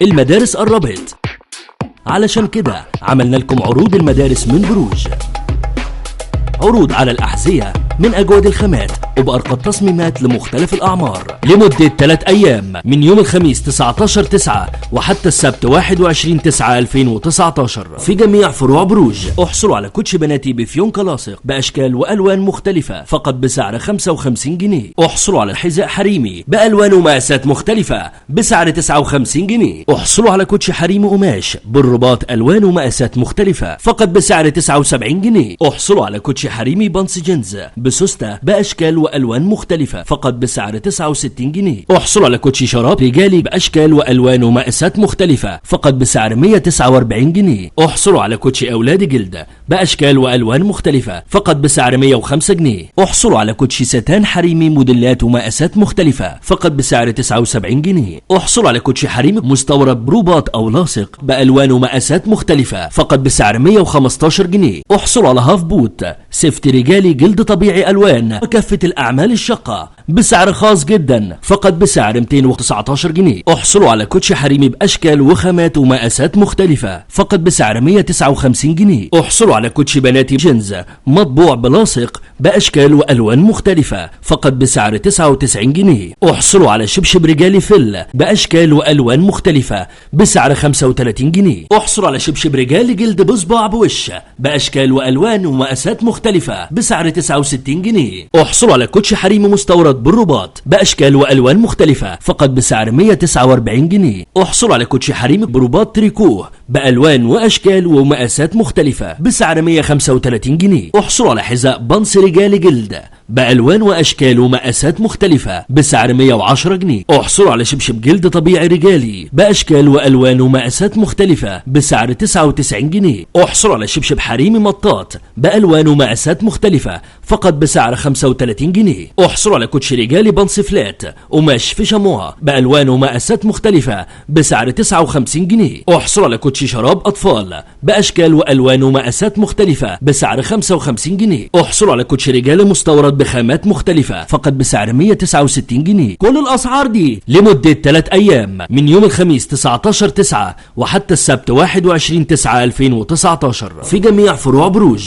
المدارس قربت، علشان كده عملنا لكم عروض المدارس من بروج. عروض على الأحذية من أجود الخامات وبأرقى التصميمات لمختلف الأعمار لمدة 3 أيام من يوم الخميس 19/9 وحتى السبت 21/9/2019 في جميع فروع بروج. احصلوا على كوتشي بناتي بفيونكة لاصق بأشكال وألوان مختلفة فقط بسعر 55 جنيه. احصلوا على حذاء حريمي بألوان ومقاسات مختلفة بسعر 59 جنيه. احصلوا على كوتشي حريمي قماش بالرباط ألوان ومقاسات مختلفة فقط بسعر 79 جنيه. احصلوا على كوتشي حريمي بانس جينز بسوستة بأشكال وألوان مختلفة فقط بسعر 69 جنيه. احصلوا على كوتشي شراب رجالي بأشكال وألوان ومقاسات مختلفة فقط بسعر 149 جنيه. احصلوا على كوتشي أولاد جلد بأشكال وألوان مختلفة فقط بسعر 105 جنيه. احصلوا على كوتشي ستان حريمي موديلات ومقاسات مختلفة فقط بسعر 79 جنيه. احصلوا على كوتشي حريمي مستورد بروباط أو لاصق بألوان ومقاسات مختلفة فقط بسعر 115 جنيه. احصلوا على هاف بوت سيفتي رجالي جلد طبيعي ألوان وكافة الأعمال الشاقة بسعر خاص جدا فقط بسعر 219 جنيه. احصلوا على كوتشي حريمي بأشكال وخامات ومقاسات مختلفة فقط بسعر 159 جنيه. احصلوا على كوتشي بناتي جينز مطبوع بلاصق بأشكال وألوان مختلفة فقط بسعر 99 جنيه. احصلوا على شبشب رجالي فل بأشكال وألوان مختلفة بسعر 35 جنيه. احصلوا على شبشب رجالي جلد بصباع بوش بأشكال وألوان ومقاسات مختلفة بسعر 69 جنيه. احصلوا على كوتشي حريمي مستورد بالرباط بأشكال وألوان مختلفة فقط بسعر 149 جنيه. احصلوا على كوتشي حريمي برباط تريكوه بألوان وأشكال ومقاسات مختلفة بسعر 135 جنيه. احصلوا على حذاء بانس رجالي جلد بألوان وأشكال ومقاسات مختلفة بسعر 110 جنيه. احصلوا على شبشب جلد طبيعي رجالي بأشكال وألوان ومقاسات مختلفة بسعر 99 جنيه. احصلوا على شبشب حريمي مطاط بألوان ومقاسات مختلفة فقط بسعر 35 جنيه. احصلوا على كوتشي رجالي بانس فلات قماش في شموع بألوان ومقاسات مختلفة بسعر 59 جنيه. احصلوا على كوتشي شراب أطفال بأشكال وألوان ومقاسات مختلفة بسعر 55 جنيه. احصلوا على كوتشي رجالي مستورد بخامات مختلفة فقط بسعر 169 جنيه. كل الأسعار دي لمدة 3 أيام من يوم الخميس 19/9 وحتى السبت 21/9/2019 في جميع فروع بروج.